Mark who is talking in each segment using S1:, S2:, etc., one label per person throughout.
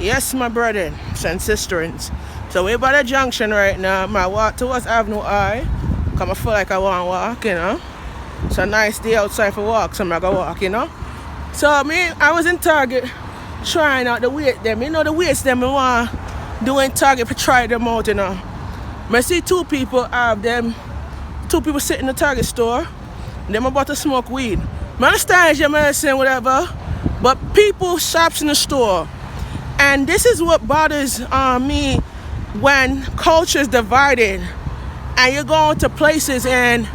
S1: Yes, my brethren and sisterins. So we're by the junction right now. My walk towards Avenue I. Cause I feel like I want to walk, you know. It's a nice day outside for walk, so I'm gonna walk, you know. So I was in Target trying out the weight them. You know the weights them I want doing Target for try them out, you know. I see two people sitting in the Target store. Them about to smoke weed. I understand it's your medicine, whatever. But people shops in the store. And this is what bothers me when culture is divided and you're going to places and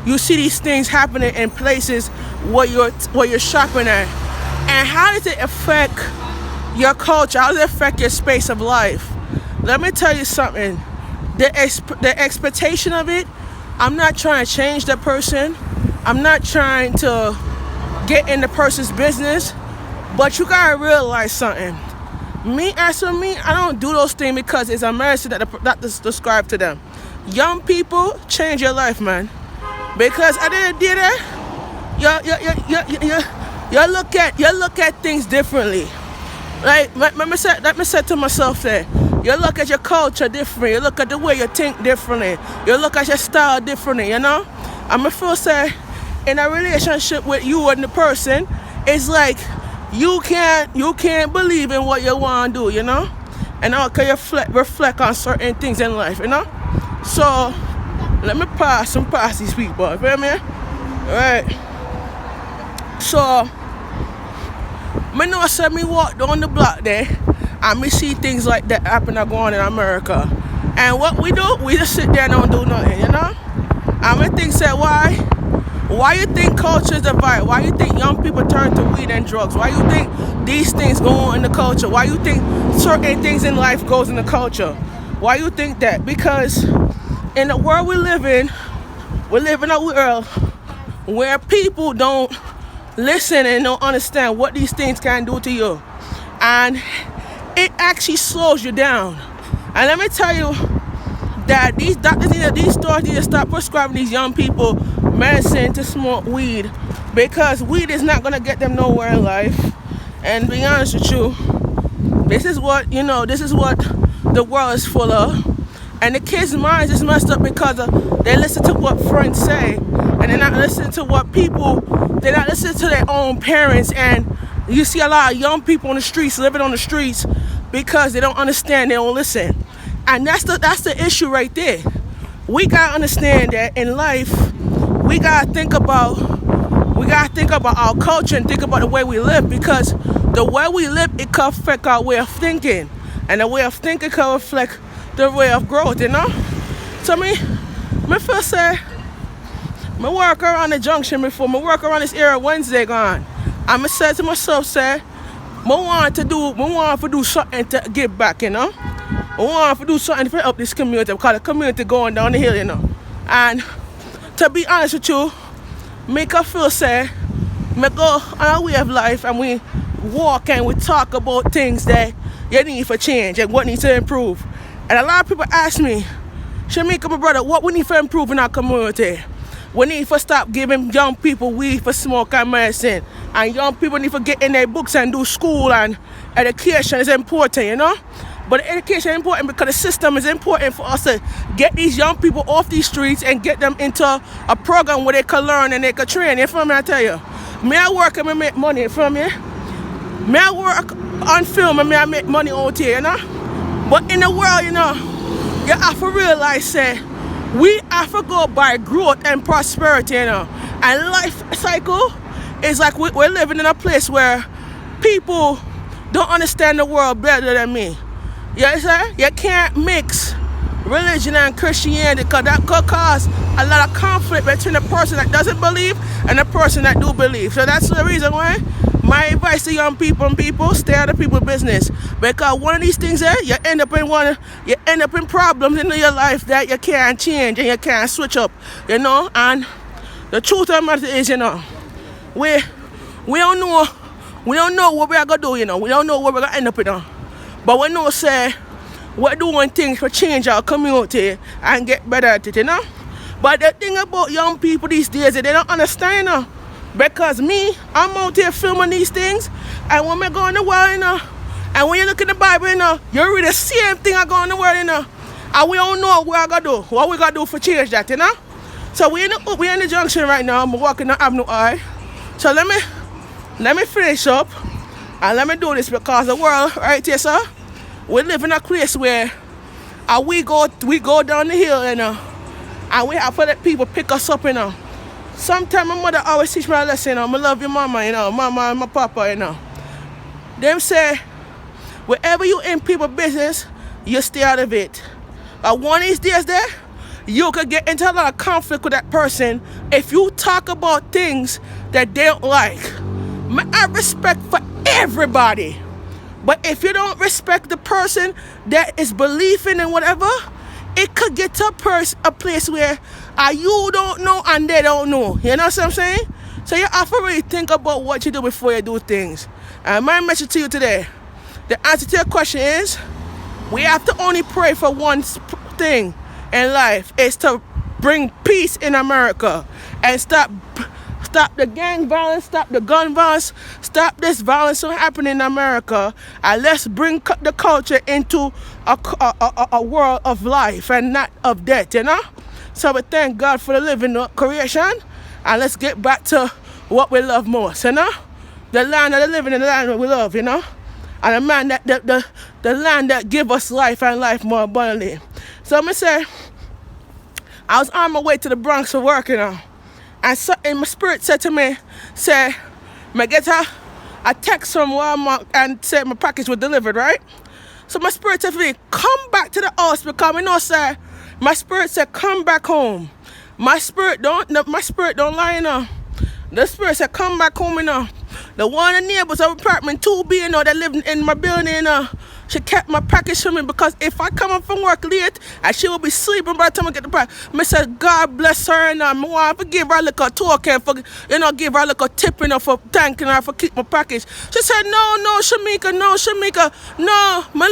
S1: you see these things happening in places where you're shopping at. And how does it affect your culture? How does it affect your space of life? Let me tell you something. The expectation of it, I'm not trying to change the person. I'm not trying to get in the person's business. But you gotta realize something. As for me, I don't do those things because it's a medicine that's described to them. Young people, change your life, man. Because at the end of the day, you look at things differently. Like let me say to myself that you look at your culture differently. You look at the way you think differently. You look at your style differently. You know, I'm feel say in a relationship with you and the person, it's like you can't believe in what you want to do, you know? And how can you reflect on certain things in life, you know? So, let me pass these people, you feel me? Alright. So, I know me walk down the block there, and me see things like that happen and go on in America. And what we do, we just sit there and don't do nothing, you know? And I think say, why you think culture is divided? Why you think young people turn to weed and drugs? Why you think these things go on in the culture? Why you think certain things in life goes in the culture? Why you think that? Because in the world we live in a world where people don't listen and don't understand what these things can do to you. And it actually slows you down. And let me tell you that these doctors these stores need to stop prescribing these young people medicine to smoke weed, because weed is not going to get them nowhere in life. And to be honest with you, this is what the world is full of. And the kids' minds is messed up because they listen to what friends say, and they're not listening to they're not listening to their own parents. And you see a lot of young people on the streets, living on the streets, because they don't understand, they don't listen. And that's the issue right there. We gotta understand that in life, we gotta think about our culture and think about the way we live, because the way we live, it can affect our way of thinking, and the way of thinking can reflect the way of growth, you know. So me first say, me work around the junction before, me work around this area Wednesday gone, and me said to myself, say, me want to do something to give back, you know. I want to do something to help this community, because the community going down the hill, you know. And to be honest with you, make us feel say, me go on our way of life and we walk and we talk about things that you need for change and what needs to improve. And a lot of people ask me, Shamika, my brother, what we need for improve in our community? We need to stop giving young people weed for smoke and medicine. And young people need to get in their books and do school, and education is important, you know? But education is important because the system is important for us to get these young people off these streets and get them into a program where they can learn and they can train. You feel me? I tell you. Me I work and me make money, you feel me? Me I work on film and me I make money out here, you know? But in the world, you know, you have to realize, say, we have to go by growth and prosperity, you know. And life cycle is like we're living in a place where people don't understand the world better than me. You understand? You can't mix religion and Christianity, because that could cause a lot of conflict between the person that doesn't believe and the person that do believe. So that's the reason why my advice to young people stay out of people's business. Because one of these things there, you end up in problems in your life that you can't change and you can't switch up, you know. And the truth of the matter is, you know, we don't know what we're gonna do, you know. We don't know what we're gonna end up with, you know. But we know, say, we're doing things to change our community and get better at it, you know. But the thing about young people these days, they don't understand, you know. Because me, I'm out here filming these things, and when I go in the world, you know, And when you look in the Bible, you read the same thing I go in the world, and we don't know what I gotta do, what we gotta do for change that, So we in the junction right now. I'm walking the Avenue I. So let me finish up and let me do this because the world right here, sir, we live in a place where we go down the hill, and we have to let people pick us up, Sometimes my mother always teach me a lesson, I love your mama, mama and my papa, Them say, wherever you in people business, you stay out of it. But one of these days there, you could get into a lot of conflict with that person if you talk about things that they don't like. I have respect for everybody. But if you don't respect the person that is believing in whatever, it could get to a place where you don't know and they don't know. You know what I'm saying? So you have to really think about what you do before you do things. And my message to you today, the answer to your question is, we have to only pray for one thing in life, is to bring peace in America and stop the gang violence, stop the gun violence, stop this violence from happening in America, and let's bring the culture into a world of life and not of death, So we thank God for the living creation, and let's get back to what we love most, The land of the living and the land that we love, And the man that the land that give us life and life more abundantly. So I'm say, I was on my way to the Bronx for work, And something in my spirit said to me, I get a text from Walmart and said my package was delivered, right? So my spirit said to me, come back to the house because my spirit said, come back home. My spirit don't lie, The spirit said, come back home, The one of the neighbors of apartment 2B, that lived in my building, she kept my package for me because if I come up from work late, and she will be sleeping by the time I get the package. I said, God bless her, and I want to give her a little token for, give her a little tip, for thanking her for keeping my package. She said, no, Shamika, no, my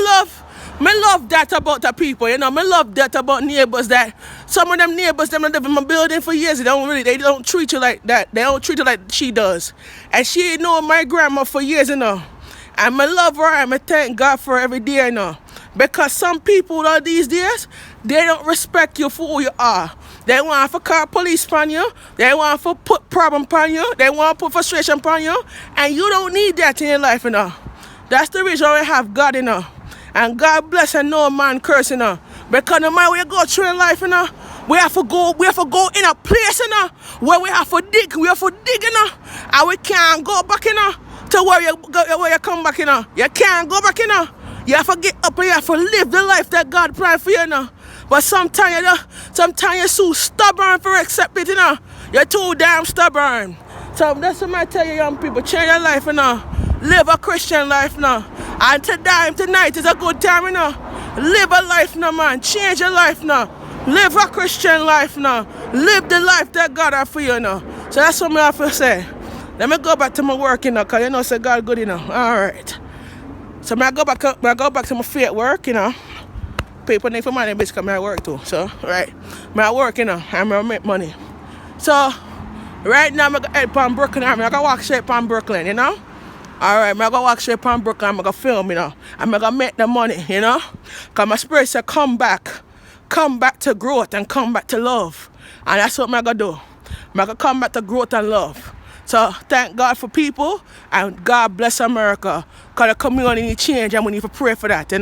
S1: love that about the people, I love that about neighbors, that some of them neighbors, them that live in my building for years, they don't treat you like that. They don't treat you like she does. And she know my grandma for years, And I love her and I thank God for her every day, Because some people these days, they don't respect you for who you are. They want to call police upon you. They want to put problem upon you. They want to put frustration upon you. And you don't need that in your life, That's the reason we have God, And God bless and no man curse, Because no matter where you go through in life, we have to go in a place, where we have to dig. We have to dig, And we can't go back, to where you come back, You can't go back, You have to get up and you have to live the life that God planned for you, But sometimes you're so stubborn for accept it, You're too damn stubborn. So that's what I tell you, young people. Change your life, Live a Christian life, And tonight is a good time, Live a life, man. Change your life, Live a Christian life, Live the life that God has for you, So that's what I have to say. Let me go back to my work, because say God good, All right. So I go back to my faith work, People need for money, because I work too. So, right. I work, and I make money. So, right now, I'm going to head on Brooklyn. I'm going to walk straight on Brooklyn, All right, I'm going to walk straight on Brooklyn. I'm going to film, I'm going to make the money, Because my spirit said, come back to growth and come back to love. And that's what I'm going to do. I'm going to come back to growth and love. So thank God for people, and God bless America, because the community needs change and we need to pray for that,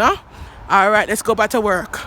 S1: All right, let's go back to work.